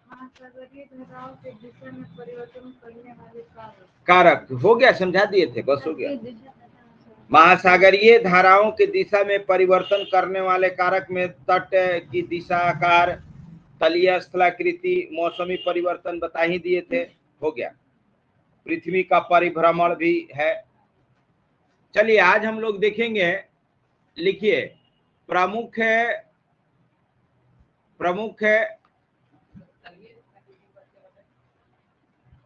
महासागरीय धाराओं के दिशा में परिवर्तन करने वाले कारक हो गया, समझा दिए थे, बस हो गया। महासागरीय धाराओं की दिशा में परिवर्तन करने वाले कारक में तट की दिशा, आकार, तलीय स्थलाकृति, मौसमी परिवर्तन बता ही दिए थे, हो गया। पृथ्वी का परिभ्रमण भी है। चलिए आज हम लोग देखेंगे, लिखिए, प्रमुख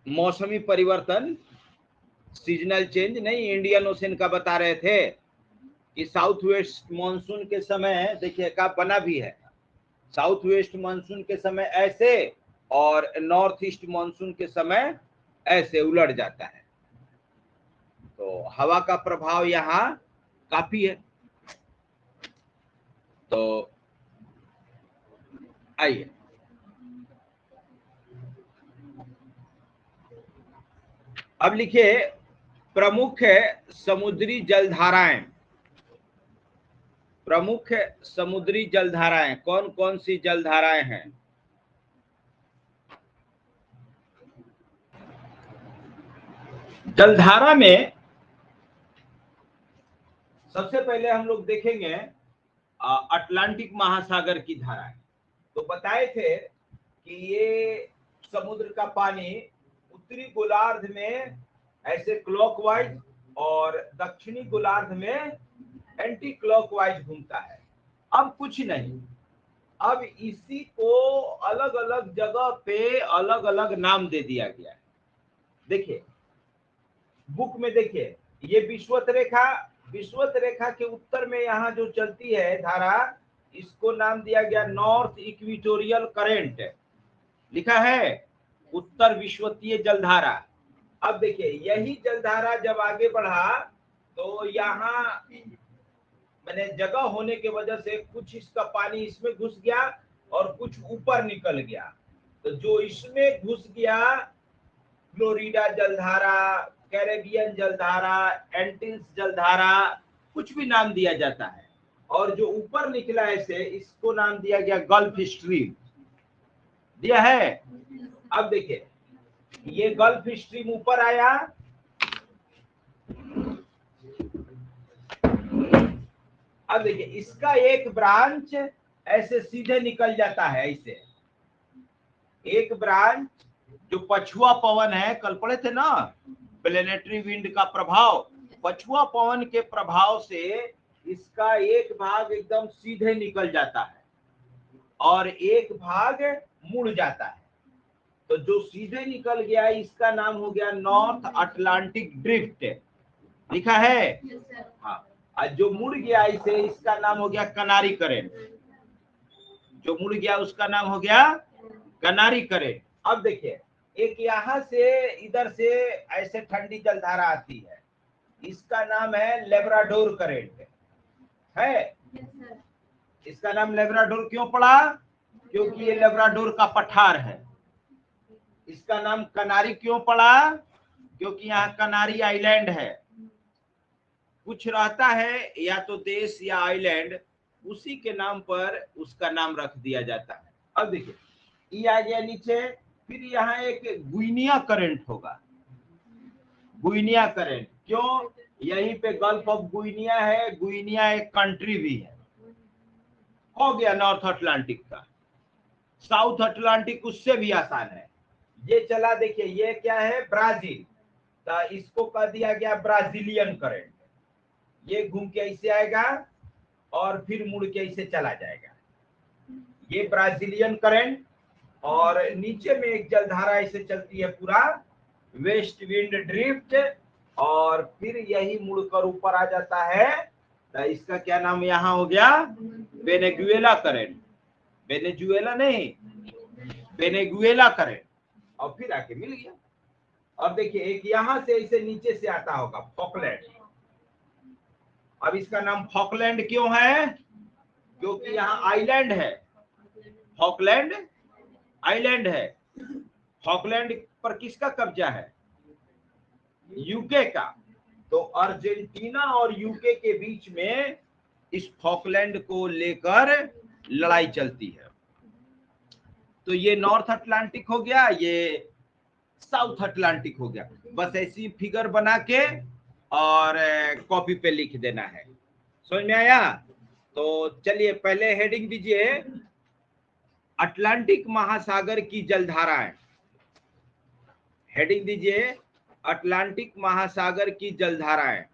मौसमी परिवर्तन, सीजनल चेंज नहीं, इंडियन ओशन का बता रहे थे कि साउथ वेस्ट मानसून के समय, देखिए का बना भी है, साउथ वेस्ट मानसून के समय ऐसे और नॉर्थ ईस्ट मानसून के समय ऐसे उलट जाता है। तो हवा का प्रभाव यहाँ काफी है। तो आइए, अब लिखिए, प्रमुख समुद्री जलधाराएं। प्रमुख समुद्री जलधाराएं कौन कौन सी जलधाराएं हैं? जलधारा में सबसे पहले हम लोग देखेंगे अटलांटिक महासागर की धाराएं। तो बताए थे कि ये समुद्र का पानी उत्तरी गोलार्ध में ऐसे क्लॉकवाइज और दक्षिणी गोलार्ध में एंटी क्लॉकवाइज घूमता है। अब कुछ नहीं, अब इसी को अलग अलग जगह पे अलग अलग नाम दे दिया गया है। देखिए बुक में, देखिए ये विषुवत रेखा, विषुवत रेखा के उत्तर में यहाँ जो चलती है धारा, इसको नाम दिया गया नॉर्थ इक्वेटोरियल करंट, लिखा है उत्तर विषुवतीय जलधारा। अब देखिए यही जलधारा जब आगे बढ़ा तो यहाँ मैंने जगह होने के वजह से कुछ इसका पानी इसमें घुस गया और कुछ ऊपर निकल गया। तो जो इसमें घुस गया, फ्लोरिडा जलधारा, कैरेबियन जलधारा, एंटिल्स जलधारा, कुछ भी नाम दिया जाता है। और जो ऊपर निकला ऐसे, इसको नाम दिया गया गल्फ स्ट्रीम, दिया है। अब देखिए ये गल्फ स्ट्रीम ऊपर आया, अब देखिए इसका एक ब्रांच ऐसे सीधे निकल जाता है, ऐसे एक ब्रांच जो पछुआ पवन है, कल पढ़े थे ना प्लेनेटरी विंड का प्रभाव, पछुआ पवन के प्रभाव से इसका एक भाग एकदम सीधे निकल जाता है और एक भाग मुड़ जाता है। तो जो सीधे निकल गया इसका नाम हो गया नॉर्थ अटलांटिक ड्रिफ्ट, लिखा है। हाँ, और जो मुड़ गया इसे, इसका नाम हो गया कनारी करेंट, जो मुड़ गया उसका नाम हो गया कनारी करेंट। अब देखिए एक यहाँ से इधर से ऐसे ठंडी जलधारा आती है, इसका नाम है लेब्राडोर करेंट, है। इसका नाम लेब्राडोर क्यों पड़ा? क्योंकि ये लेब्राडोर का पठार है। इसका नाम कनारी क्यों पड़ा? क्योंकि यहाँ कनारी आइलैंड है। कुछ रहता है या तो देश या आइलैंड, उसी के नाम पर उसका नाम रख दिया जाता है। अब देखिए ये आ गया नीचे, फिर यहाँ एक गुइनिया करंट होगा। गुइनिया करंट क्यों? यहीं पे गल्फ ऑफ गुइनिया है, गुइनिया एक कंट्री भी है। हो गया नॉर्थ अटलांटिक का। साउथ अटलांटिक उससे भी आसान है। ये चला, देखिए ये क्या है, ब्राजील, तो इसको कह दिया गया ब्राजीलियन करंट। ये घूम के ऐसे आएगा और फिर मुड़ के ऐसे चला जाएगा, ये ब्राजीलियन करंट। और नीचे में एक जलधारा ऐसे चलती है पूरा, वेस्ट विंड ड्रिफ्ट, और फिर यही मुड़कर ऊपर आ जाता है। तो इसका क्या नाम यहाँ हो गया? Venezuela current. वेनेजुएला नहीं, वेनेजुएला करंट। और फिर आके मिल गया। अब देखिए एक यहाँ से ऐसे नीचे से आता होगा फॉकलैंड। अब इसका नाम फॉकलैंड क्यों है? क्योंकि यहाँ आइलैंड है, फॉकलैंड आइलैंड है। फॉकलैंड पर किसका कब्जा है? यूके का। तो अर्जेंटीना और यूके के बीच में इस फॉकलैंड को लेकर लड़ाई चलती है। तो ये नॉर्थ अटलांटिक हो गया, ये साउथ अटलांटिक हो गया। बस ऐसी फिगर बना के और कॉपी पे लिख देना है। समझ में आया? तो चलिए पहले हेडिंग दीजिए, अटलांटिक महासागर की जलधाराएं। हेडिंग दीजिए, अटलांटिक महासागर की जलधाराएं।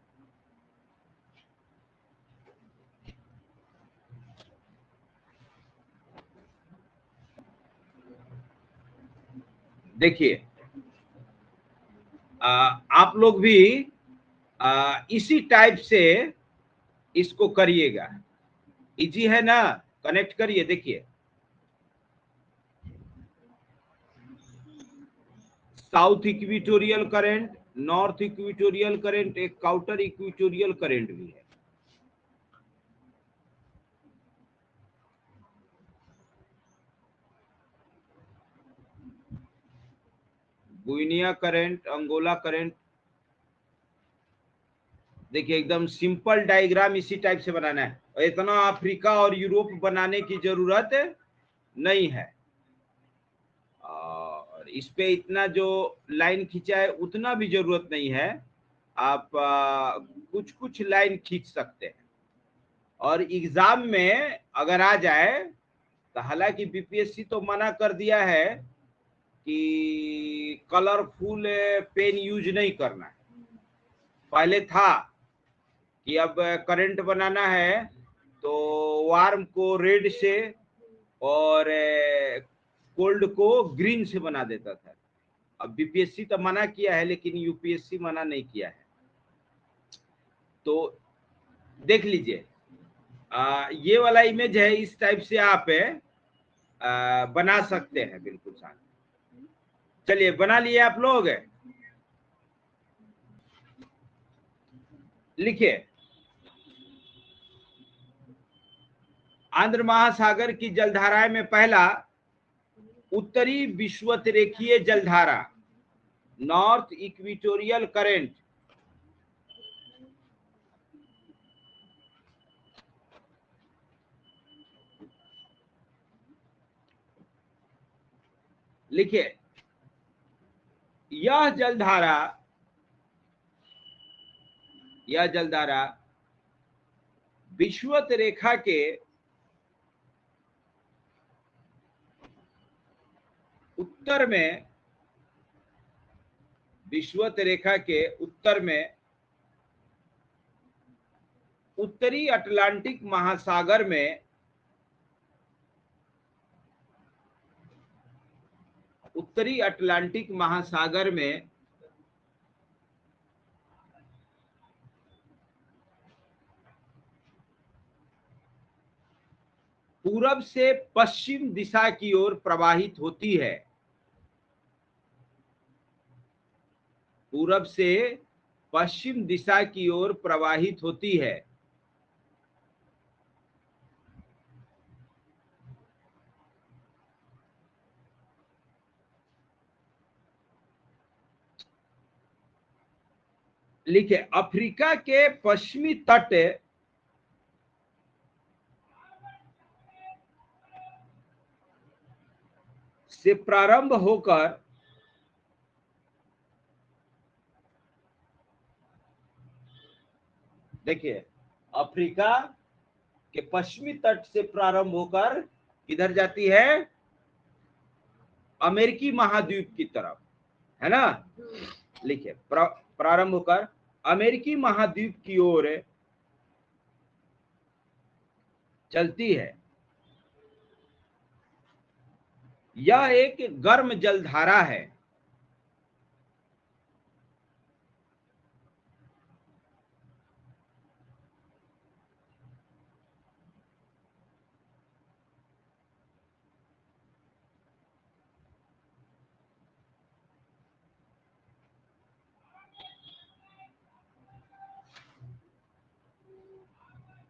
देखिए आप लोग भी इसी टाइप से इसको करिएगा। इजी है ना? कनेक्ट करिए। देखिए south equatorial current, north equatorial current, एक काउंटर इक्वेटोरियल करंट भी है। Guinea current, Angola current. देखिए एकदम सिंपल डायग्राम इसी टाइप से बनाना है, और इतना अफ्रीका और यूरोप बनाने की जरूरत नहीं है। और इस पे इतना जो लाइन खींचा है उतना भी जरूरत नहीं है। आप कुछ कुछ लाइन खींच सकते हैं, और एग्जाम में अगर आ जाए तो, हालांकि बीपीएससी तो मना कर दिया है कि कलरफुल पेन यूज नहीं करना है। पहले था कि अब करंट बनाना है तो वार्म को रेड से और कोल्ड को ग्रीन से बना देता था। अब बीपीएससी तो मना किया है, लेकिन यूपीएससी मना नहीं किया है। तो देख लीजिए ये वाला इमेज है, इस टाइप से आप बना सकते हैं बिल्कुल साथ। चलिए बना लिए आप लोग? लिखिए, आंध्र महासागर की जलधाराएं में पहला, उत्तरी विषुवतरेखीय जलधारा, नॉर्थ इक्वेटोरियल करंट। लिखिए, यह जलधारा विषुवत रेखा के उत्तर में, विषुवत रेखा के उत्तर में उत्तरी अटलांटिक महासागर में, उत्तरी अटलांटिक महासागर में पूरब से पश्चिम दिशा की ओर प्रवाहित होती है। पूरब से पश्चिम दिशा की ओर प्रवाहित होती है। लिखे, अफ्रीका के पश्चिमी तट से प्रारंभ होकर देखिए, अफ्रीका के पश्चिमी तट से प्रारंभ होकर किधर जाती है? अमेरिकी महाद्वीप की तरफ, है ना? लिखिए, प्रारंभ होकर अमेरिकी महाद्वीप की ओर चलती है। यह एक गर्म जलधारा है।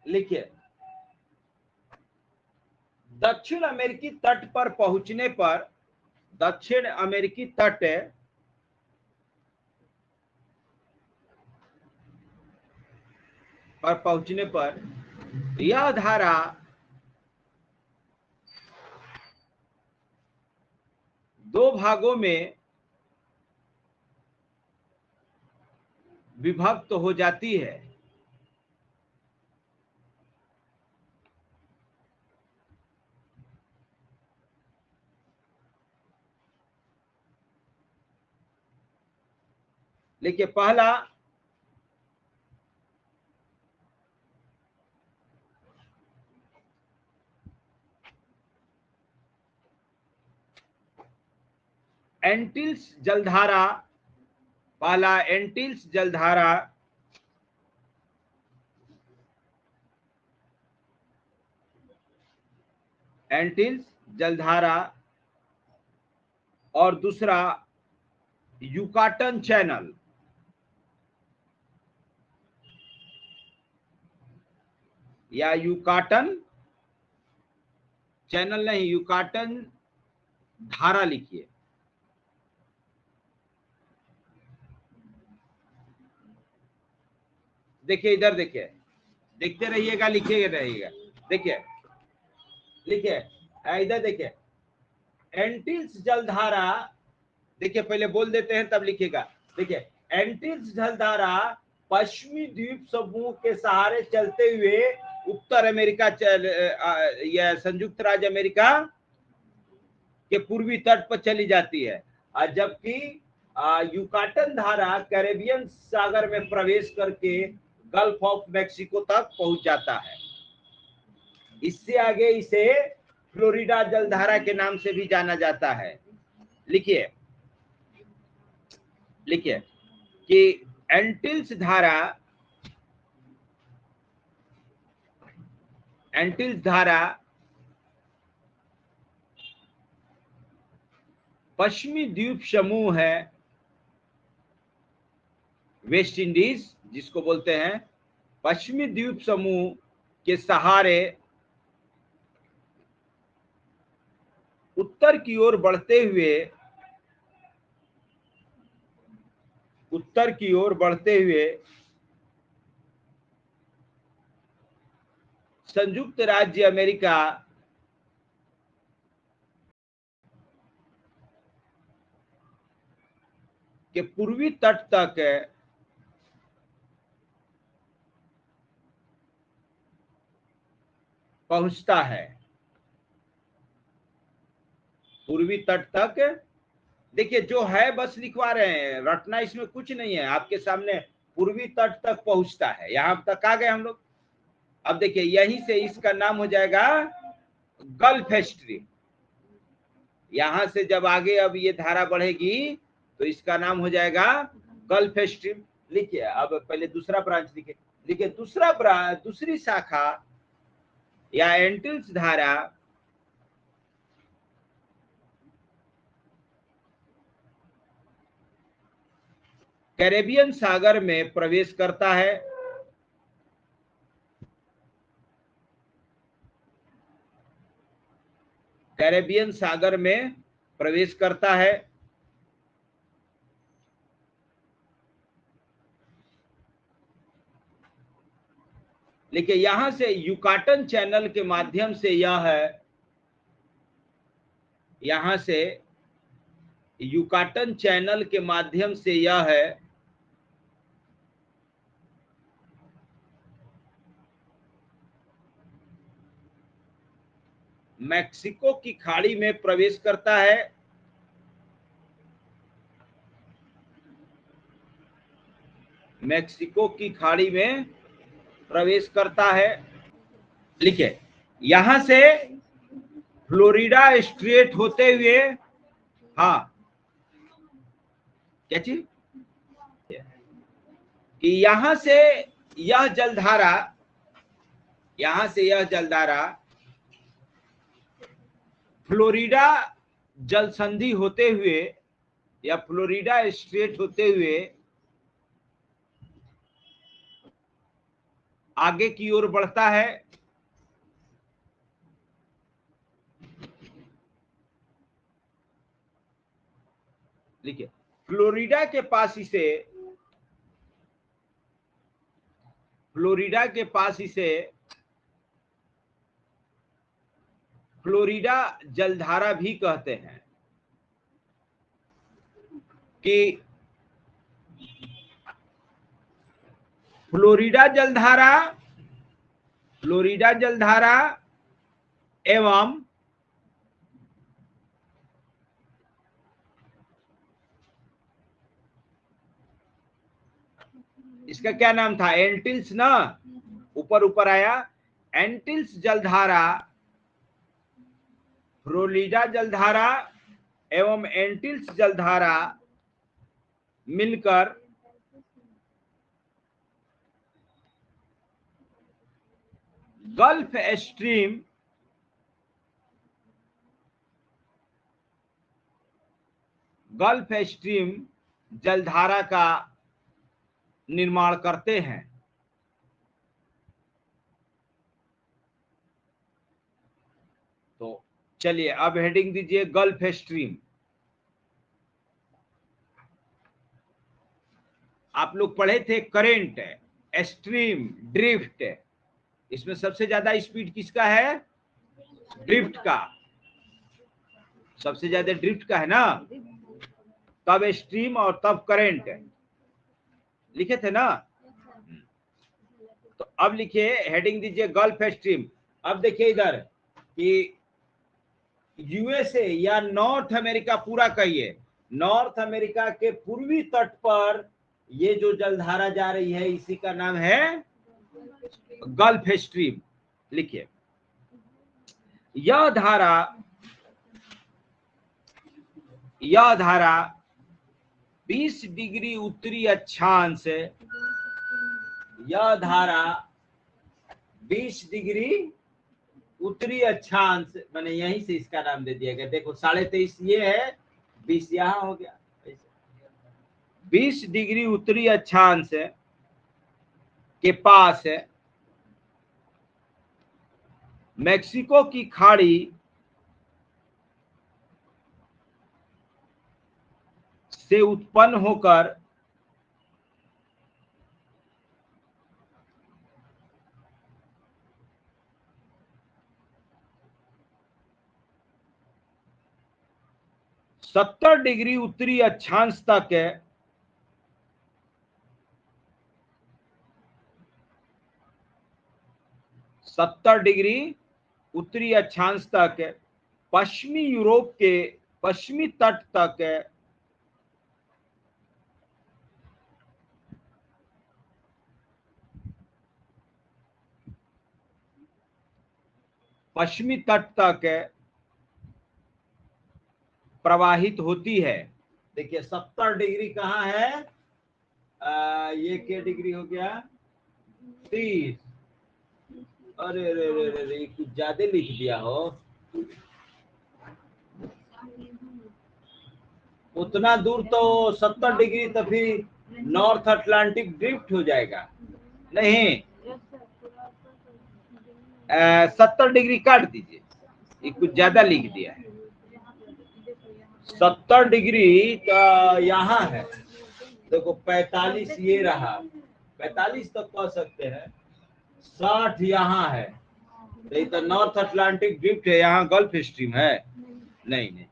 लिखिए, दक्षिण अमेरिकी तट पर पहुंचने पर, दक्षिण अमेरिकी तट पर पहुंचने पर यह धारा दो भागों में विभक्त हो जाती है। देखिए पहला एंटिल्स जलधारा, पहला एंटिल्स जलधारा एंटिल्स जलधारा और दूसरा यूकाटन चैनल। या यूकाटन चैनल नहीं, यूकाटन धारा लिखिए। देखिए इधर देखिए, देखते रहिएगा, लिखिए रहिएगा। देखिए लिखिए इधर देखिए, एंटिल्स जलधारा, देखिए पहले बोल देते हैं तब लिखिएगा। देखिए एंटिल्स जलधारा पश्चिमी द्वीप समूह के सहारे चलते हुए उत्तर अमेरिका या संयुक्त राज्य अमेरिका के पूर्वी तट पर चली जाती है, और जबकि यूकाटन धारा कैरेबियन सागर में प्रवेश करके गल्फ ऑफ मैक्सिको तक पहुंच जाता है। इससे आगे इसे फ्लोरिडा जलधारा के नाम से भी जाना जाता है। लिखिए लिखिए कि एंटिल्स धारा पश्चिमी द्वीप समूह है, वेस्ट इंडीज जिसको बोलते हैं, पश्चिमी द्वीप समूह के सहारे उत्तर की ओर बढ़ते हुए संयुक्त राज्य अमेरिका के पूर्वी तट तक पहुंचता है। पूर्वी तट तक, देखिए जो है बस लिखवा रहे हैं, रटना इसमें कुछ नहीं है। आपके सामने पूर्वी तट तक पहुंचता है, यहां तक आ गए हम लोग। अब देखिए यहीं से इसका नाम हो जाएगा गल्फ स्ट्रीम। यहां से जब आगे अब ये धारा बढ़ेगी तो इसका नाम हो जाएगा गल्फ स्ट्रीम। लिखिए अब पहले दूसरा ब्रांच लिखिए। लिखिए दूसरी शाखा या एंटिल्स धारा कैरेबियन सागर में प्रवेश करता है। कैरेबियन सागर में प्रवेश करता है। देखिए यहां से यूकाटन चैनल के माध्यम से यहां से यूकाटन चैनल के माध्यम से यह है मैक्सिको की खाड़ी में प्रवेश करता है। मैक्सिको की खाड़ी में प्रवेश करता है। लिखिए यहां से फ्लोरिडा स्ट्रेट होते हुए, हाँ क्या चीज, कि यहां से यह जलधारा फ्लोरिडा जल संधि होते हुए या फ्लोरिडा स्ट्रेट होते हुए आगे की ओर बढ़ता है। देखिए फ्लोरिडा के पास इसे फ्लोरिडा जलधारा भी कहते हैं। कि फ्लोरिडा जलधारा एवं इसका क्या नाम था, एंटिल्स ना, ऊपर आया। एंटिल्स जलधारा, फ्लोरिडा जलधारा एवं एंटिल्स जलधारा मिलकर गल्फ स्ट्रीम जलधारा का निर्माण करते हैं। तो चलिए अब हेडिंग दीजिए गल्फ स्ट्रीम। आप लोग पढ़े थे करेंट, स्ट्रीम, ड्रिफ्ट। इसमें सबसे ज्यादा स्पीड किसका है, ड्रिफ्ट का, सबसे ज्यादा ड्रिफ्ट का है ना, तब स्ट्रीम और तब करंट लिखे थे ना। तो अब लिखिए, हेडिंग दीजिए गल्फ स्ट्रीम। अब देखिए इधर कि यूएसए या नॉर्थ अमेरिका पूरा कहिए, नॉर्थ अमेरिका के पूर्वी तट पर ये जो जलधारा जा रही है इसी का नाम है गल्फ स्ट्रीम। लिखिए, यह धारा 20 डिग्री उत्तरी अक्षांश, यह धारा 20 डिग्री उत्तरी अक्षांश, मैंने यहीं से इसका नाम दे दिया गया। देखो 23.5 ये है, 20 यहां हो गया। 20 डिग्री उत्तरी अक्षांश के पास मेक्सिको की खाड़ी से उत्पन्न होकर सत्तर डिग्री उत्तरी अक्षांश तक 70 डिग्री उत्तरी अक्षांश तक पश्चिमी यूरोप के पश्चिमी तट तक प्रवाहित होती है। देखिए 70 डिग्री कहाँ है, ये क्या डिग्री हो गया, 30। अरे रे रे रे रे, कुछ ज्यादा लिख दिया हो, उतना दूर तो 70 डिग्री तो फिर नॉर्थ अटलांटिक ड्रिफ्ट हो जाएगा। नहीं, 70 डिग्री काट दीजिए, ये कुछ ज्यादा लिख दिया है। 70 डिग्री का यहाँ है, देखो 45 ये रहा, 45 तक कह सकते हैं, 60 यहाँ है, तो नॉर्थ अटलांटिक ड्रिफ्ट है, यहाँ गल्फ स्ट्रीम है। नहीं नहीं,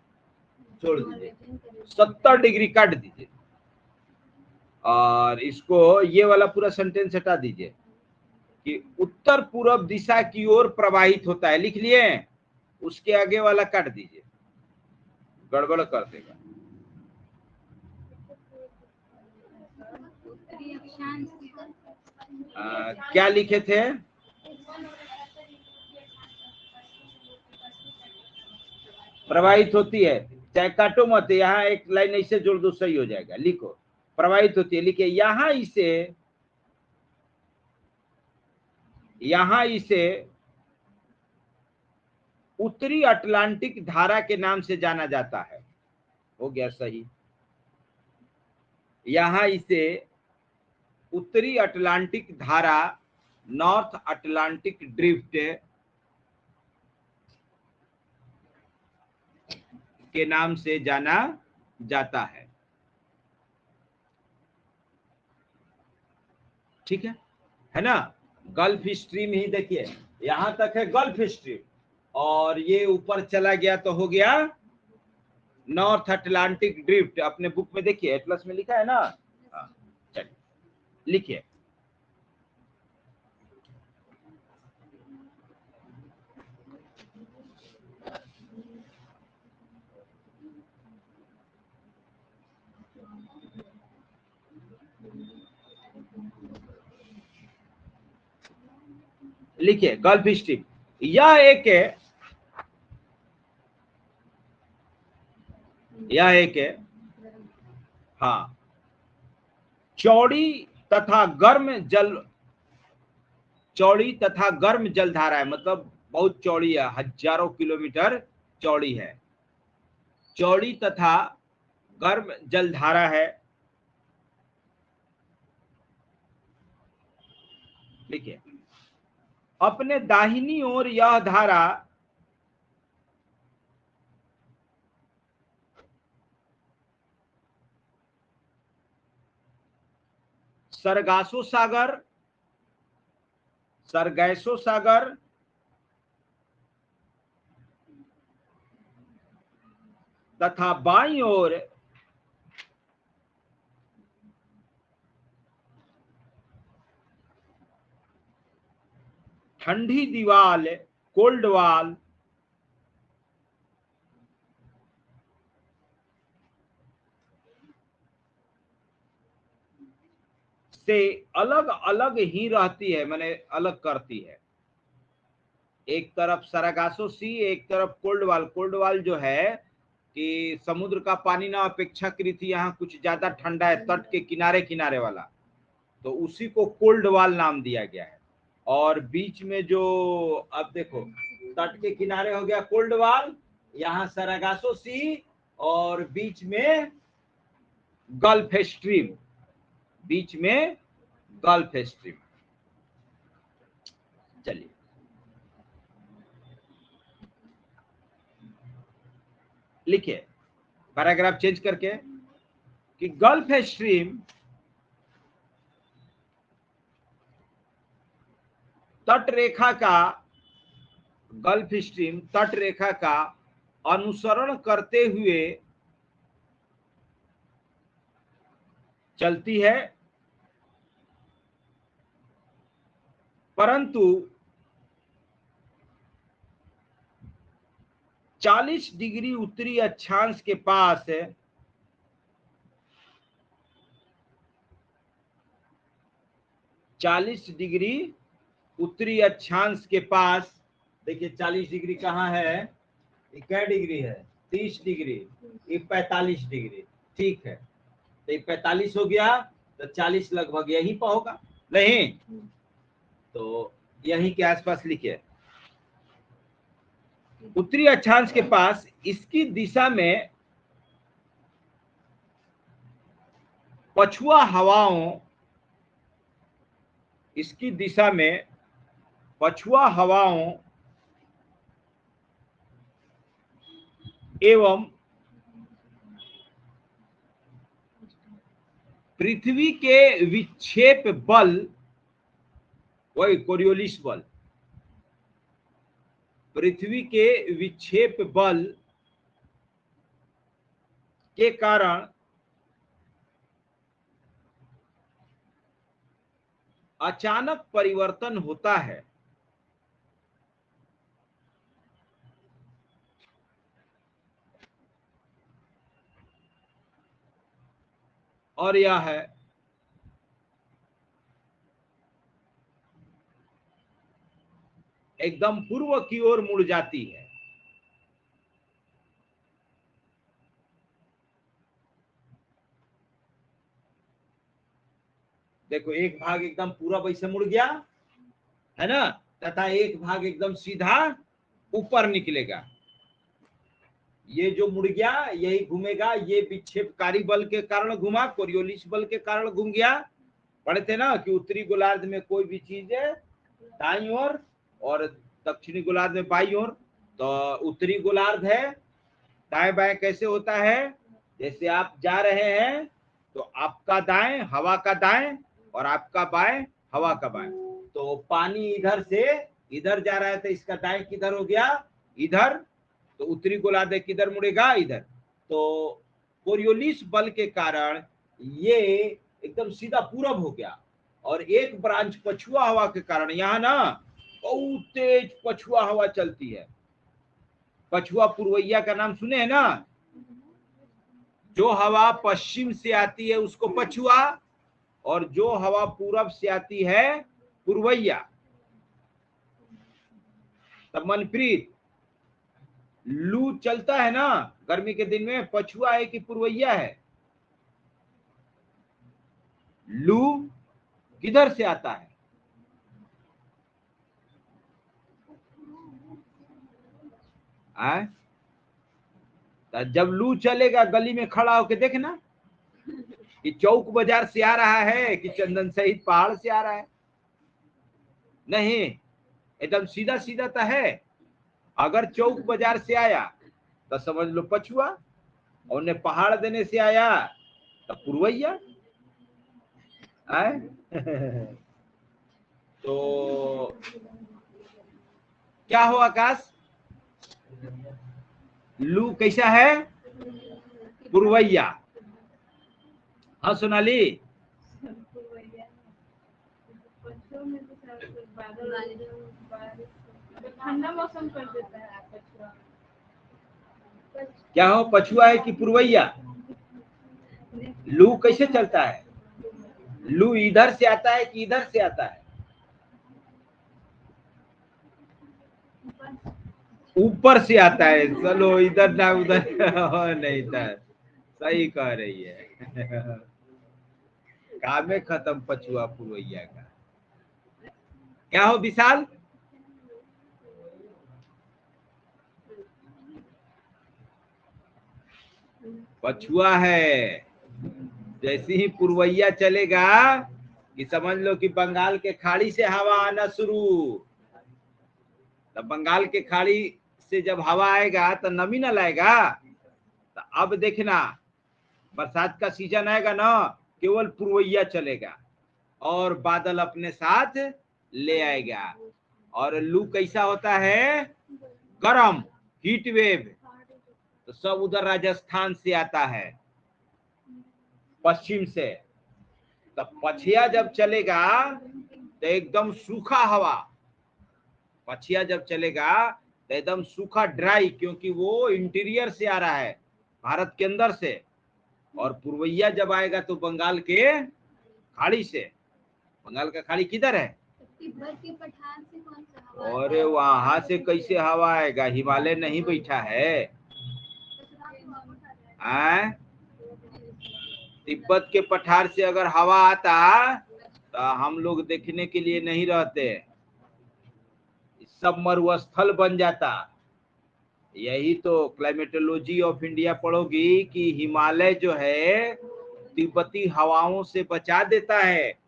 छोड़ दीजिए, 70 डिग्री काट दीजिए और इसको ये वाला पूरा सेंटेंस हटा दीजिए कि उत्तर पूर्व दिशा की ओर प्रवाहित होता है। लिख लिए, उसके आगे वाला काट दीजिए, गड़बड़ कर देगा। क्या लिखे थे, प्रवाहित होती है, चाहे काटो मत, यहाँ एक लाइन ऐसे जोड़ दो, सही हो जाएगा। लिखो प्रवाहित होती है, लिखिए यहाँ इसे उत्तरी अटलांटिक धारा के नाम से जाना जाता है। हो गया सही, यहाँ इसे उत्तरी अटलांटिक धारा, नॉर्थ अटलांटिक ड्रिफ्ट के नाम से जाना जाता है। ठीक है ना। गल्फ स्ट्रीम ही देखिए, यहां तक है गल्फ स्ट्रीम और ये ऊपर चला गया तो हो गया नॉर्थ अटलांटिक ड्रिफ्ट, अपने बुक में देखिए एटलस में लिखा है ना। हाँ, चलिए लिखिए। लिखिए गल्फ स्ट्रीम, यह एक है, हाँ, चौड़ी तथा गर्म जलधारा है, मतलब बहुत चौड़ी है, हजारों किलोमीटर चौड़ी है, चौड़ी तथा गर्म जलधारा है। देखिए अपने दाहिनी ओर यह धारा सरगासो सागर तथा बाईं ओर ठंडी दीवाल कोल्ड वाल से अलग अलग ही रहती है, माने अलग करती है। एक तरफ सरागासो सी, एक तरफ कोल्ड वाल जो है कि समुद्र का पानी ना अपेक्षाकृत यहाँ कुछ ज्यादा ठंडा है, तट के किनारे किनारे वाला, तो उसी को कोल्ड वाल नाम दिया गया है। और बीच में जो, अब देखो तट के किनारे हो गया कोल्ड वाल, यहाँ सरागासो सी, और बीच में गल्फ स्ट्रीम, बीच में गल्फ स्ट्रीम। चलिए लिखिए पैराग्राफ चेंज करके कि गल्फ स्ट्रीम तट रेखा का अनुसरण करते हुए चलती है, परंतु 40 डिग्री उत्तरी अक्षांश के पास 40 डिग्री उत्तरी अक्षांश के पास, देखिए 40 डिग्री कहाँ है, ये क्या डिग्री है, 30 डिग्री, ये 45 डिग्री, ठीक है, तो ये 45 हो गया, तो 40 लगभग यहीं पर होगा, नहीं तो यहीं के आसपास लिखिए। उत्तरी अक्षांश के पास इसकी दिशा में पछुआ हवाओं एवं पृथ्वी के विक्षेप बल, वही कोरियोलिस बल, पृथ्वी के विक्षेप बल के कारण अचानक परिवर्तन होता है। और यह है एकदम पूर्व की ओर मुड़ जाती है। देखो एक भाग एकदम पूरा वैसे मुड़ गया है ना, तथा एक भाग एकदम सीधा ऊपर निकलेगा। ये जो मुड़ गया यही घूमेगा, ये विक्षेपकारी बल के कारण घुमा, कोरियोलिस बल के कारण घूम गया। पढ़े थे ना कि उत्तरी गोलार्ध में कोई भी चीज है दाईं ओर और दक्षिणी गोलार्ध में बाईं ओर, तो उत्तरी गोलार्ध है दाएं बाएं कैसे होता है, जैसे आप जा रहे हैं तो आपका दाएं हवा का दाएं और आपका बाएं हवा का बाएं, तो पानी इधर से इधर जा रहा है तो इसका दाएं किधर हो गया, इधर, तो उत्तरी गोलार्ध किधर मुड़ेगा, इधर। तो कोरियोलिस बल के कारण ये एकदम सीधा पूरब हो गया, और एक ब्रांच पछुआ हवा के कारण यहाँ ना बहुत तेज पछुआ हवा चलती है। पछुआ पुरवैया का नाम सुने हैं ना? जो हवा पश्चिम से आती है उसको पछुआ, और जो हवा पूरब से आती है पुरवैया। तब मनप्रीत, लू चलता है ना गर्मी के दिन में, पछुआ है कि पुरवैया है? लू किधर से आता है? आए? तो जब लू चलेगा गली में खड़ा होके देखना कि चौक बाजार से आ रहा है कि चंदन सहित पहाड़ से आ रहा है। नहीं, एकदम सीधा सीधा तो है। अगर चौक बाजार से आया तो समझ लो पछुआ, और उन्हें पहाड़ देने से आया तो पुरवैया। आए? तो क्या हो आकाश, लू कैसा है? पुरवैया। हाँ सोनाली, ठंडा मौसम कर देता है पछुआ। क्या हो, पछुआ है कि पुरवैया? लू कैसे चलता है? लू इधर से आता है कि इधर से आता है? ऊपर से आता है। चलो इधर ना उधर नहीं था, सही कह रही है। कामे खत्म पछुआ पुरवैया का। क्या हो विशाल? पछुआ है। जैसे ही पुरवैया चलेगा कि समझ लो कि बंगाल के खाड़ी से हवा आना शुरू। तब बंगाल के खाड़ी से जब हवा आएगा तो नमी न लाएगा। तो अब देखना बरसात का सीजन आएगा ना, केवल पुरवैया चलेगा और बादल अपने साथ ले आएगा। और लू कैसा होता है? गरम, हीट वेव। तो सब उधर राजस्थान से आता है, पश्चिम से। तब पछिया जब चलेगा तो एकदम सूखा हवा। पछिया जब चलेगा तो एकदम सूखा ड्राई, क्योंकि वो इंटीरियर से आ रहा है, भारत के अंदर से। और पुरवैया जब आएगा तो बंगाल के खाड़ी से। बंगाल का खाड़ी किधर है? तिब्बत के पठार से कौन सा हवा? और वहां से कैसे हवा आएगा? हिमालय नहीं बैठा है। आए? तिब्बत के पठार से अगर हवा आता तो हम लोग देखने के लिए नहीं रहते, सब मरुस्थल बन जाता। यही तो क्लाइमेटोलॉजी ऑफ इंडिया पढ़ोगी कि हिमालय जो है तिब्बती हवाओं से बचा देता है।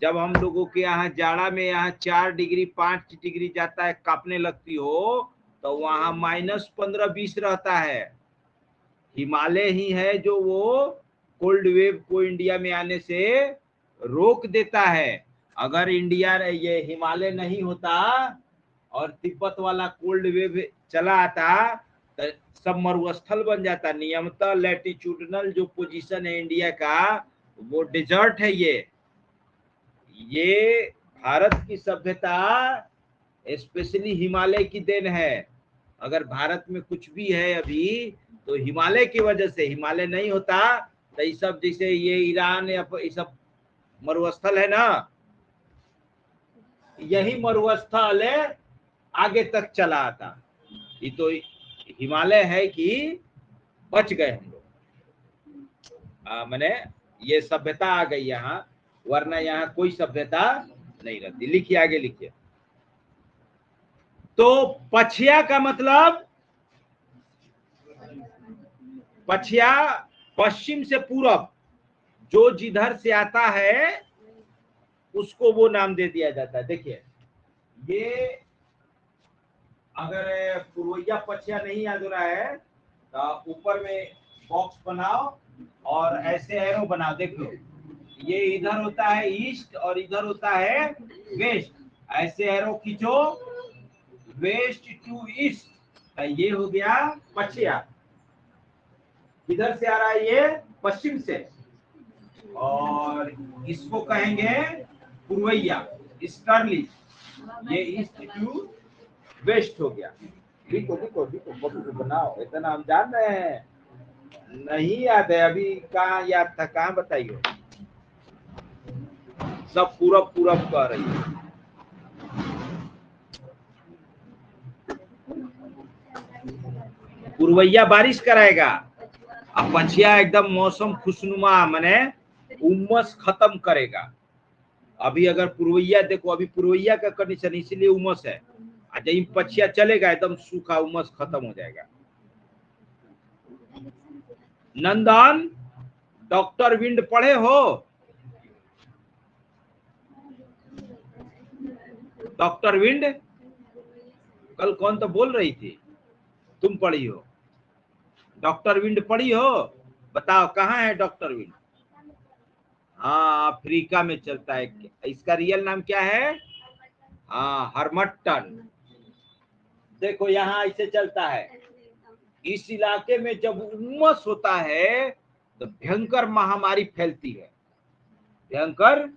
जब हम लोगों के यहाँ जाड़ा में यहाँ 4 डिग्री 5 डिग्री जाता है, कांपने लगती हो, तो वहां -15-20 रहता है। हिमालय ही है जो वो कोल्ड वेव को इंडिया में आने से रोक देता है। अगर इंडिया ये हिमालय नहीं होता और तिब्बत वाला कोल्ड वेव चला आता तो सब मरुस्थल बन जाता। नियमतः लैटिट्यूडनल जो पोजीशन है इंडिया का, वो डेजर्ट है। ये भारत की सभ्यता स्पेशली हिमालय की देन है। अगर भारत में कुछ भी है अभी तो हिमालय की वजह से। हिमालय नहीं होता तो ये सब, जैसे ये ईरान या ये सब मरुस्थल है ना, यही मरुस्थल आगे तक चला आता। ये तो हिमालय है कि बच गए हम लोग। मैंने ये सभ्यता आ गई यहाँ, वरना यहाँ कोई सभ्यता नहीं रहती। लिखिए, आगे लिखिए। तो पछिया का मतलब, पछिया पश्चिम से पूरब, जो जिधर से आता है उसको वो नाम दे दिया जाता है। देखिए, ये अगर पुरवैया पछिया नहीं याद हो रहा है तो ऊपर में बॉक्स बनाओ और ऐसे एरो बनाओ। देखो, ये इधर होता है ईस्ट और इधर होता है वेस्ट। ऐसे एरो खींचो, वेस्ट टू ईस्ट, तो ये हो गया पछिया। किधर से आ रहा है ये? पश्चिम से। और इसको कहेंगे पूर्वैया, ईस्टर्ली। ये ईस्ट टू वेस्ट हो गया। लिखो लिखो लिखो, कॉपी बनाओ, इतना हम जान रहे हैं। नहीं याद है अभी, कहाँ याद था, कहाँ बताइए। सब पूरब पूरब कह रही है। पूर्वैया बारिश कराएगा, अब पछिया एकदम मौसम खुशनुमा, माने उमस खत्म करेगा। अभी अगर पूर्वैया देखो, अभी पूर्वैया का कंडीशन इसलिए उमस है, जब पछिया चलेगा एकदम सूखा, उमस खत्म हो जाएगा। नंदन, डॉक्टर विंड पढ़े हो? डॉक्टर विंड कल कौन तो बोल रही थी, तुम पढ़ी हो? डॉक्टर विंड पढ़ी हो? बताओ कहाँ है डॉक्टर विंड? हाँ, अफ्रीका में चलता है। इसका रियल नाम क्या है? हाँ, हरमट्टन। देखो यहाँ ऐसे चलता है। इस इलाके में जब उमस होता है तो भयंकर महामारी फैलती है। भयंकर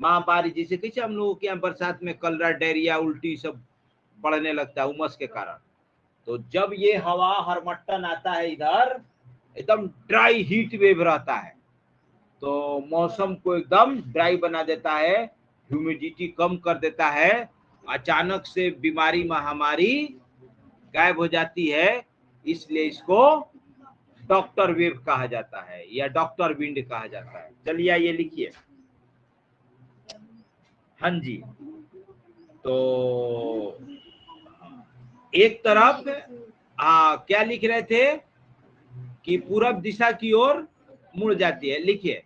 महामारी, जैसे कैसे हम लोगों के यहाँ बरसात में कलरा, डायरिया, उल्टी सब बढ़ने लगता है उमस के कारण। तो जब ये हवा हरमट्टन आता है इधर, एकदम ड्राई हीट वेव रहता है, तो मौसम को एकदम ड्राई बना देता है, ह्यूमिडिटी कम कर देता है, अचानक से बीमारी महामारी गायब हो जाती है। इसलिए इसको डॉक्टर वेव कहा जाता है या डॉक्टर विंड कहा जाता है। चलिए ये लिखिए। हाँ जी, तो एक तरफ क्या लिख रहे थे कि पूरब दिशा की ओर मुड़ जाती है। लिखिए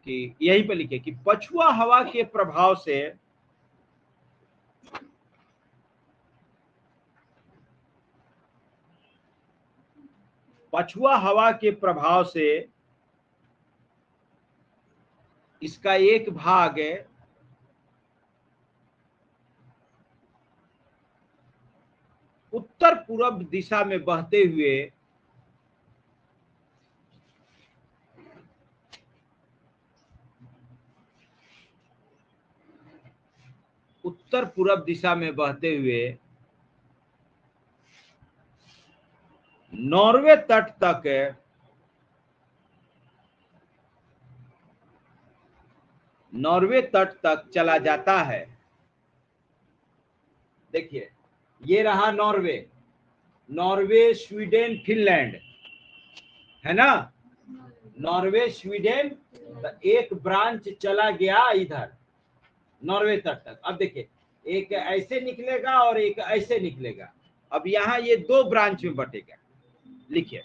कि यहीं पर लिखिए कि पछुआ हवा के प्रभाव से इसका एक भाग उत्तर पूरब दिशा में बहते हुए नॉर्वे तट तक चला जाता है। देखिए ये रहा नॉर्वे, स्वीडन, फिनलैंड, है ना? नॉर्वे, स्वीडन, तो एक ब्रांच चला गया इधर नॉर्वे तट तक। अब देखिए एक ऐसे निकलेगा और एक ऐसे निकलेगा। अब यहाँ ये दो ब्रांच में बटेगा। लिखिए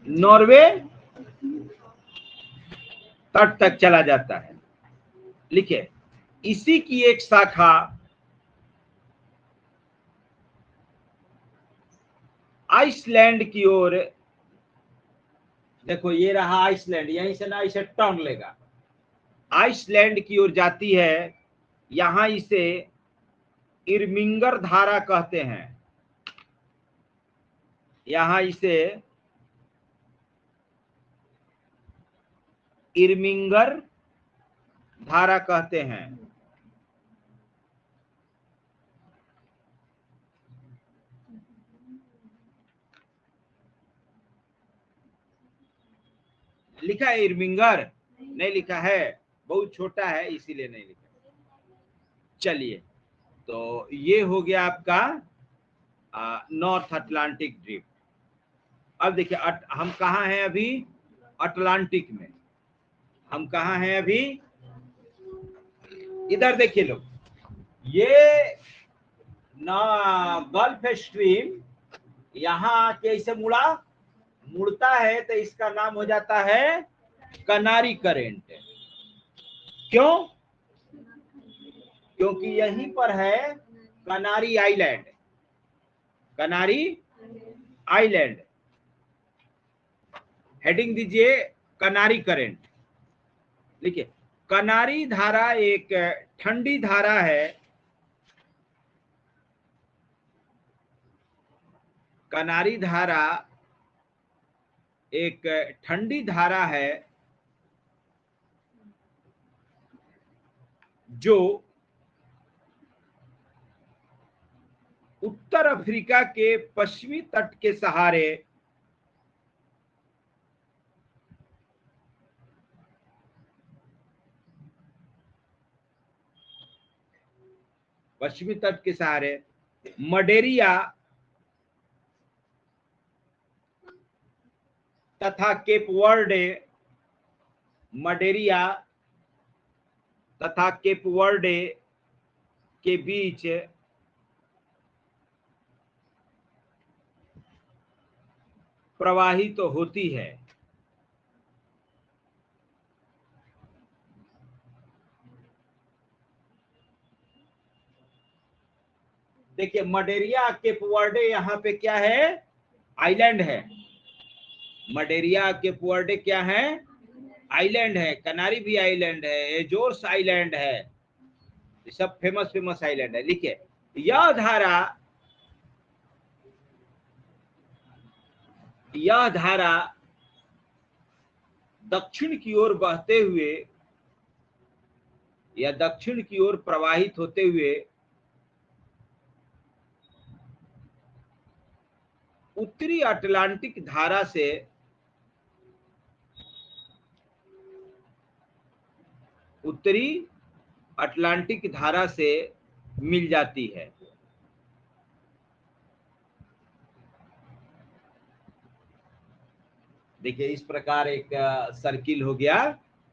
नॉर्वे तट तक चला जाता है। लिखिए इसी की एक शाखा आइसलैंड की ओर, देखो ये रहा आइसलैंड, यहीं से ना इसे टर्न लेगा, आइसलैंड की ओर जाती है। यहां इसे इरमिंगर धारा कहते हैं। यहां इसे इरमिंगर धारा कहते हैं। लिखा है इरमिंगर? नहीं लिखा है, बहुत छोटा है इसीलिए नहीं लिखा। चलिए तो ये हो गया आपका नॉर्थ अटलांटिक ड्रिफ्ट। अब देखिए हम कहाँ हैं अभी? अटलांटिक में। हम कहाँ हैं अभी? इधर देखिए लोग, ये ना गल्फ स्ट्रीम यहाँ कैसे मुड़ता है, तो इसका नाम हो जाता है कनारी करेंट। क्यों? क्योंकि यहीं पर है कनारी आइलैंड। हेडिंग दीजिए कनारी करंट। देखिए कनारी धारा एक ठंडी धारा है, कनारी धारा एक ठंडी धारा है जो उत्तर अफ्रीका के पश्चिमी तट के सहारे मडेरिया तथा केप वर्डे, मडेरिया तथा केप वर्डे के बीच प्रवाहित तो होती है। देखिए मडेरिया केप वर्डे यहाँ पे क्या है, आइलैंड है। मडेरिया केप वर्डे क्या है, आइलैंड है। कनारी भी आइलैंड है, एजोर्स आइलैंड है, ये सब फेमस आइलैंड है। लिखिए यह धारा दक्षिण की ओर बहते हुए या दक्षिण की ओर प्रवाहित होते हुए उत्तरी अटलांटिक धारा से मिल जाती है। देखिए इस प्रकार एक सर्किल हो गया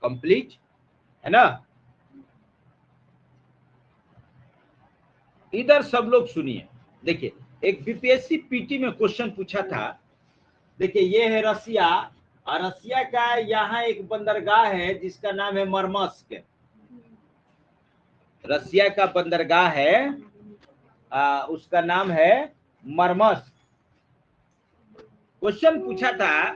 कंप्लीट, है ना। इधर सब लोग सुनिए। देखिए एक बीपीएससी पीटी में क्वेश्चन पूछा था। देखिए ये है रसिया, और रसिया का यहाँ एक बंदरगाह है जिसका नाम है मरमस्क। रसिया का बंदरगाह है, उसका नाम है मरमस्क। क्वेश्चन पूछा था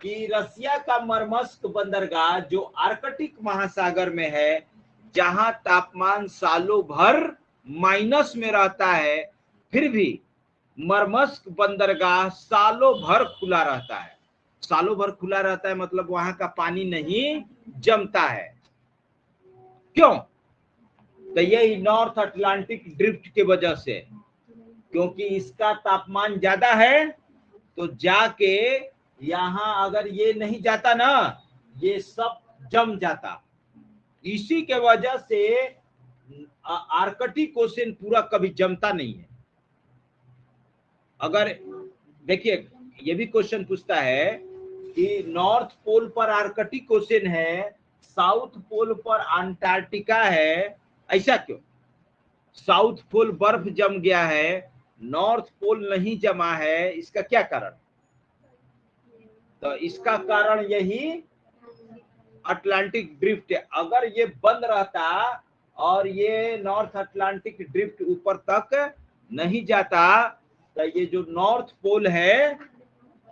कि रसिया का मरमस्क बंदरगाह जो आर्कटिक महासागर में है, जहां तापमान सालों भर माइनस में रहता है, फिर भी मरमस्क बंदरगाह सालों भर खुला रहता है। सालों भर खुला रहता है मतलब वहां का पानी नहीं जमता है। क्यों? तो यही नॉर्थ अटलांटिक ड्रिफ्ट के वजह से, क्योंकि इसका तापमान ज्यादा है, तो जाके यहां अगर ये नहीं जाता ना, ये सब जम जाता। इसी के वजह से आर्कटिक ओशन पूरा कभी जमता नहीं है। अगर देखिए ये भी क्वेश्चन पूछता है कि नॉर्थ पोल पर आर्कटिक ओशन है, साउथ पोल पर अंटार्कटिका है, ऐसा क्यों? साउथ पोल बर्फ जम गया है, नॉर्थ पोल नहीं जमा है, इसका क्या कारण? तो इसका कारण यही अटलांटिक ड्रिफ्ट है। अगर ये बंद रहता और ये नॉर्थ अटलांटिक ड्रिफ्ट ऊपर तक नहीं जाता, तो ये जो नॉर्थ पोल है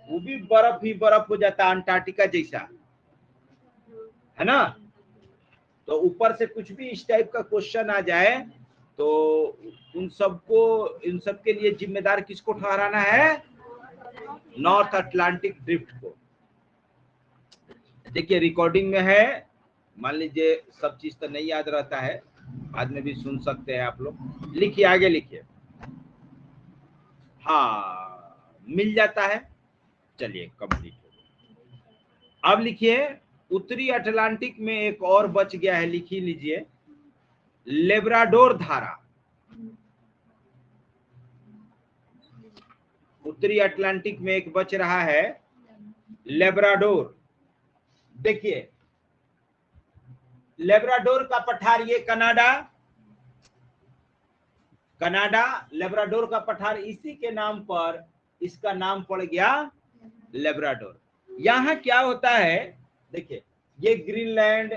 वो भी बर्फ ही बर्फ हो जाता, अंटार्कटिका जैसा, है ना। तो ऊपर से कुछ भी इस टाइप का क्वेश्चन आ जाए तो इन सबके लिए जिम्मेदार किसको ठहराना है? नॉर्थ अटलांटिक ड्रिफ्ट को। देखिए रिकॉर्डिंग में है, मान लीजिए सब चीज तो नहीं याद रहता है, बाद में भी सुन सकते हैं आप लोग। लिखिए आगे लिखिए। हाँ मिल जाता है, चलिए कंप्लीट हो गया। अब लिखिए उत्तरी अटलांटिक में एक और बच गया है, लिखी लीजिए लेब्राडोर धारा। उत्तरी अटलांटिक में एक बच रहा है लेब्राडोर। देखिए लेब्राडोर का पठार, ये कनाडा लेब्राडोर का पठार, इसी के नाम पर इसका नाम पड़ गया लेब्राडोर। यहां क्या होता है, देखिए ये ग्रीनलैंड,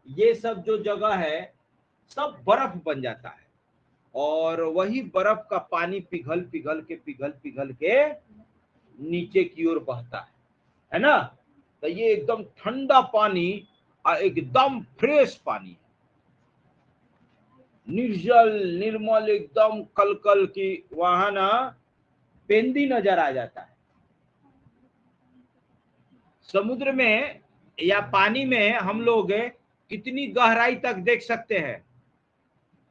ये सब जो जगह है सब बर्फ बन जाता है, और वही बर्फ का पानी पिघल के नीचे की ओर बहता है ना। तो ये एकदम ठंडा पानी और एकदम फ्रेश पानी, निर्जल निर्मल एकदम कलकल की, वहां ना पेंदी नजर आ जाता है। समुद्र में या पानी में हम लोग कितनी गहराई तक देख सकते हैं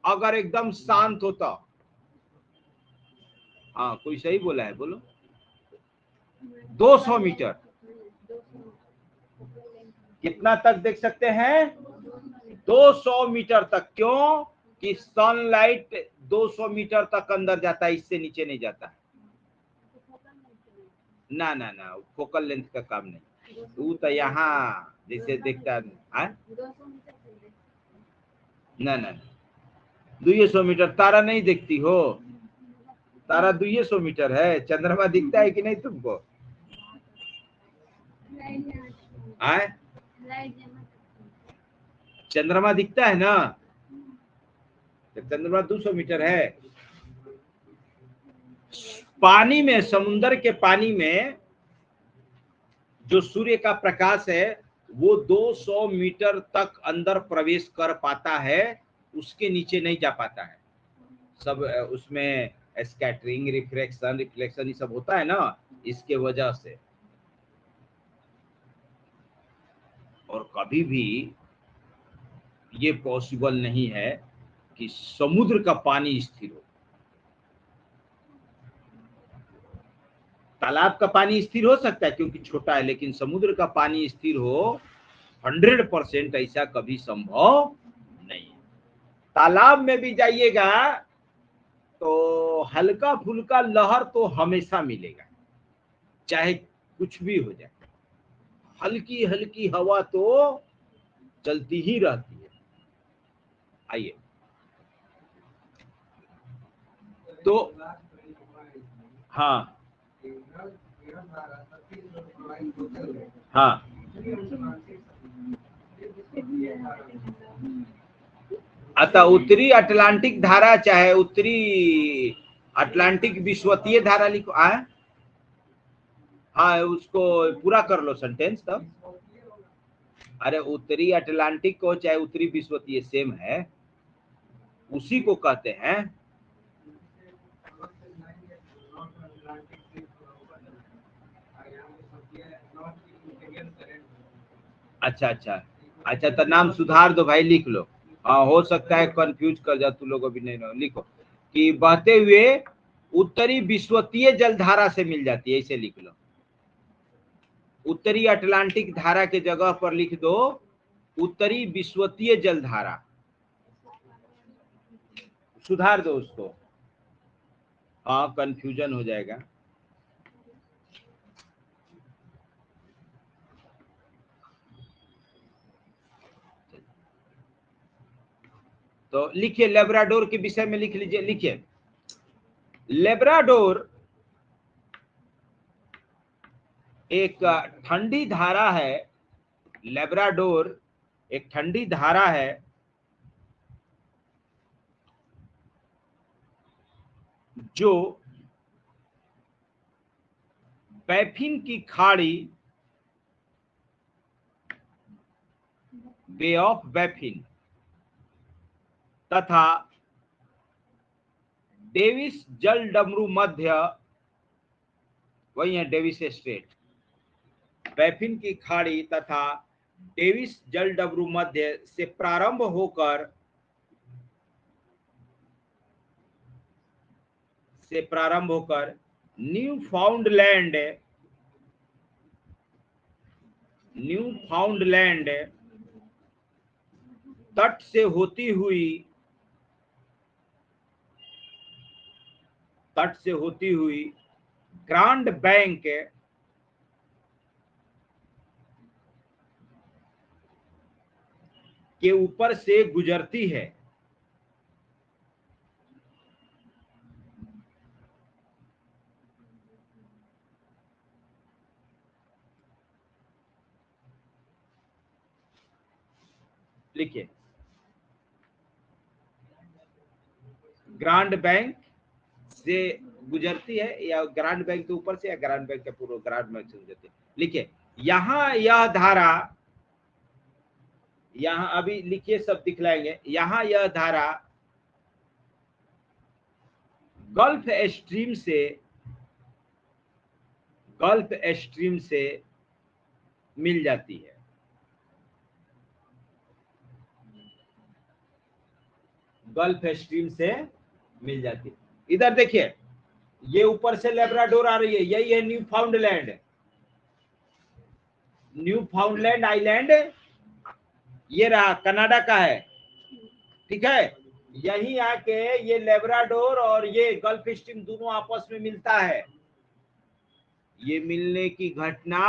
अगर एकदम शांत होता। हाँ कोई सही बोला है, बोलो। 200 मीटर। कितना तक देख सकते हैं? 200 मीटर तक। क्यों कि सनलाइट 200 मीटर तक अंदर जाता है, इससे नीचे नहीं जाता है। ना ना ना, फोकल लेंथ का काम नहीं। तू तो यहाँ जैसे देखता है ना ना, 200 मीटर तारा नहीं देखती हो? तारा 200 मीटर है। चंद्रमा दिखता है कि नहीं तुमको? आए चंद्रमा दिखता है ना? तो चंद्रमा 200 मीटर है। पानी में, समुद्र के पानी में जो सूर्य का प्रकाश है वो 200 मीटर तक अंदर प्रवेश कर पाता है, उसके नीचे नहीं जा पाता है। सब उसमें स्कैटरिंग, रिफ्रैक्शन, रिफ्लेक्शन ये सब होता है ना, इसके वजह से। और कभी भी ये पॉसिबल नहीं है कि समुद्र का पानी स्थिर हो। तालाब का पानी स्थिर हो सकता है क्योंकि छोटा है, लेकिन समुद्र का पानी स्थिर हो 100% ऐसा कभी संभव नहीं है। तालाब में भी जाइएगा तो हल्का फुल्का लहर तो हमेशा मिलेगा, चाहे कुछ भी हो जाए। हल्की हल्की हवा तो चलती ही रहती है। आइए तो हाँ हाँ, अतः उत्तरी अटलांटिक धारा, चाहे उत्तरी अटलांटिक विश्वतीय धारा लिखो। हाँ उसको पूरा कर लो सेंटेंस तब। अरे उत्तरी अटलांटिक को चाहे उत्तरी विश्वतीय सेम है, उसी को कहते हैं। अच्छा अच्छा अच्छा, तो नाम सुधार दो भाई, लिख लो। हाँ हो सकता है कंफ्यूज कर जा तू लोग, अभी नहीं लिखो कि बहते हुए उत्तरी विश्वतीय जलधारा से मिल जाती है, ऐसे लिख लो। उत्तरी अटलांटिक धारा के जगह पर लिख दो उत्तरी विश्वतीय जलधारा, सुधार दो उसको। हाँ कंफ्यूजन हो जाएगा। तो लिखिए लेब्राडोर के विषय में लिख लीजिए। लिखिए लेब्राडोर एक ठंडी धारा है। लेब्राडोर एक ठंडी धारा है जो बैफिन की खाड़ी, बे ऑफ बैफिन तथा डेविस जल डमरू मध्य, वही है डेविस स्ट्रेट, बैफिन की खाड़ी तथा डेविस जल डमरू मध्य से प्रारंभ होकर न्यू फाउंडलैंड तट से होती हुई ग्रांड बैंक के ऊपर से गुजरती है। लिखिए ग्रांड बैंक से गुजरती है, या ग्रांड बैंक के ऊपर से, या ग्रांड बैंक के पूर्व ग्रांड बैंक से गुजरती है। लिखिए यहां यह धारा, यहां अभी लिखिए, सब दिखलाएंगे। यहां यह धारा गल्फ स्ट्रीम से मिल जाती है। गल्फ स्ट्रीम से मिल जाती है। इधर देखिए, ये ऊपर से लेब्राडोर आ रही है, यही है न्यूफाउंडलैंड आइलैंड, ये रहा कनाडा का है, ठीक है। यहीं आके ये लेब्राडोर और ये गल्फ स्ट्रीम दोनों आपस में मिलता है। ये मिलने की घटना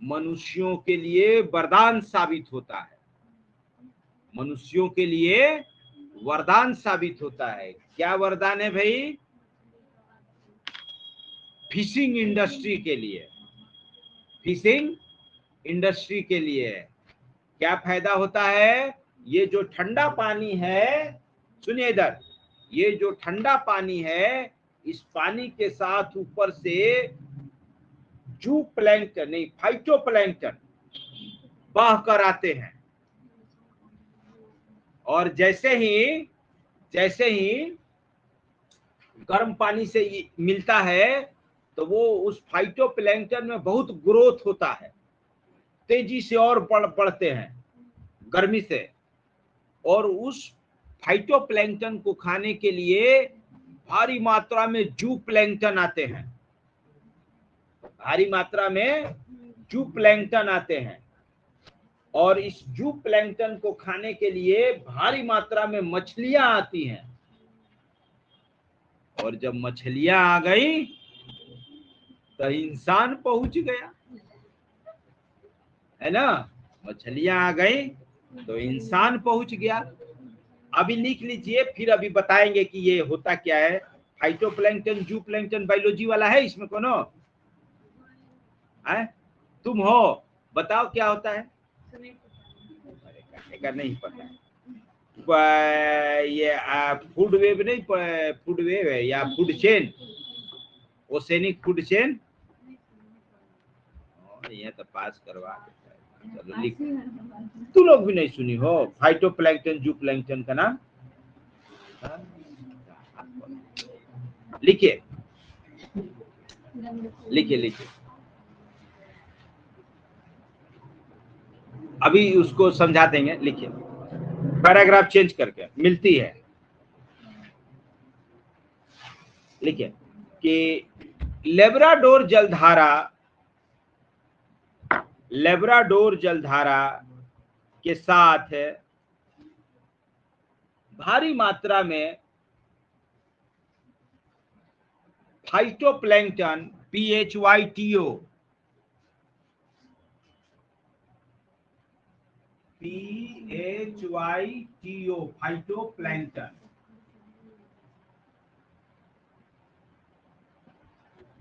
मनुष्यों के लिए वरदान साबित होता है, मनुष्यों के लिए वरदान साबित होता है। क्या वरदान है भाई? फिशिंग इंडस्ट्री के लिए, फिशिंग इंडस्ट्री के लिए क्या फायदा होता है? ये जो ठंडा पानी है, सुनिए इधर, ये जो ठंडा पानी है, इस पानी के साथ ऊपर से जू प्लैंकटन नहीं, फाइटोप्लैंकटन बह कर आते हैं, और जैसे ही गर्म पानी से मिलता है तो वो उस फाइटोप्लैंकटन में बहुत ग्रोथ होता है, तेजी से और बढ़ते हैं गर्मी से, और उस फाइटोप्लैंकटन को खाने के लिए भारी मात्रा में जू प्लैंकटन आते हैं, भारी मात्रा में जू प्लैंकटन आते हैं, और इस जू प्लैंकटन को खाने के लिए भारी मात्रा में मछलियां आती हैं, और जब मछलियां आ गई तो इंसान पहुंच गया, है ना। मछलियां आ गई तो इंसान पहुंच गया। अभी लिख लीजिए, फिर अभी बताएंगे कि ये होता क्या है। फाइटोप्लैंकटन जू प्लैंकटन बायोलॉजी वाला है इसमें कोनो है? तुम हो, बताओ क्या होता है? अरे नहीं पता है। ये फूड वेब नहीं, फूड वेब है या food chain, oceanic food chain, ये तो पास करवा देता है। चलो लिख, तू लोग भी नहीं सुनी हो फाइटोप्लैंकटन जू प्लैंकटन का नाम? लिखिए लिखिए लिखिए, अभी उसको समझा देंगे। लिखिए, पैराग्राफ चेंज करके मिलती है। लिखिए कि लेब्राडोर जलधारा के साथ भारी मात्रा में फाइटोप्लैंकटन PHYTO फाइटोप्लैंकटन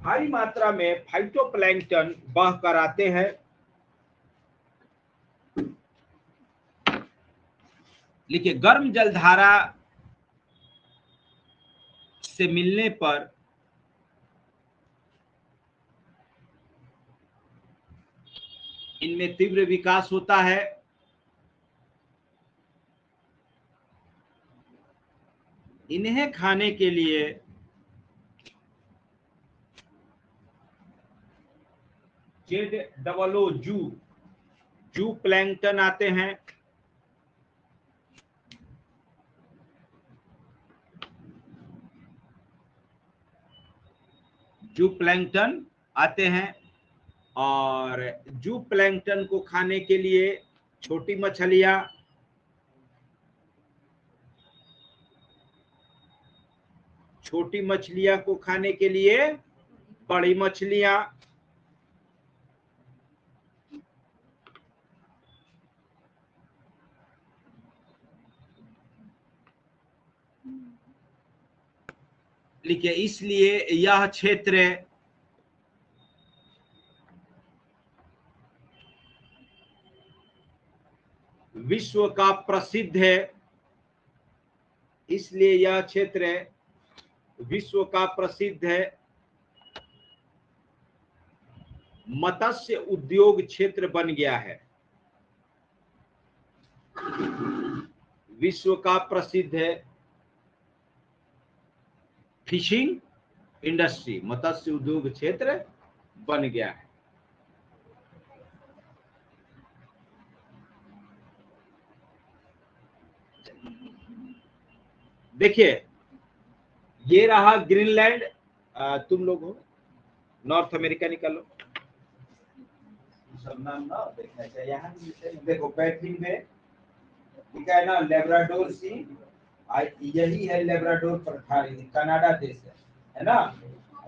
भारी मात्रा में फाइटोप्लैंकटन बह कर आते हैं। लिखिए, गर्म जलधारा से मिलने पर इनमें तीव्र विकास होता है। इन्हें खाने के लिए ZOO जू प्लैंकटन आते हैं। जू प्लैंकटन आते हैं, और जू प्लैंकटन को खाने के लिए छोटी मछलियां, छोटी मछलियां को खाने के लिए बड़ी मछलियां, लिखिए इसलिए यह क्षेत्र विश्व का प्रसिद्ध है। इसलिए यह क्षेत्र विश्व का प्रसिद्ध है। मत्स्य उद्योग क्षेत्र बन गया है। विश्व का प्रसिद्ध है फिशिंग इंडस्ट्री, मत्स्य उद्योग क्षेत्र बन गया है। देखिए ये रहा ग्रीनलैंड, तुम लोग हो नॉर्थ अमेरिका निकालो, सब नाम ना देखना चाहिए। यहाँ देखो पैट्रिक में लिखा है ना लेब्राडोर सी, यही है लेब्राडोर प्रणाली, कनाडा देश है ना।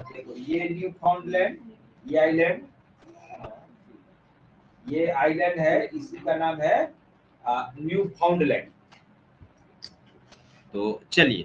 देखो ये न्यू फाउंडलैंड, ये आइलैंड, ये आइलैंड है, इसी का नाम है न्यू फाउंडलैंड। तो चलिए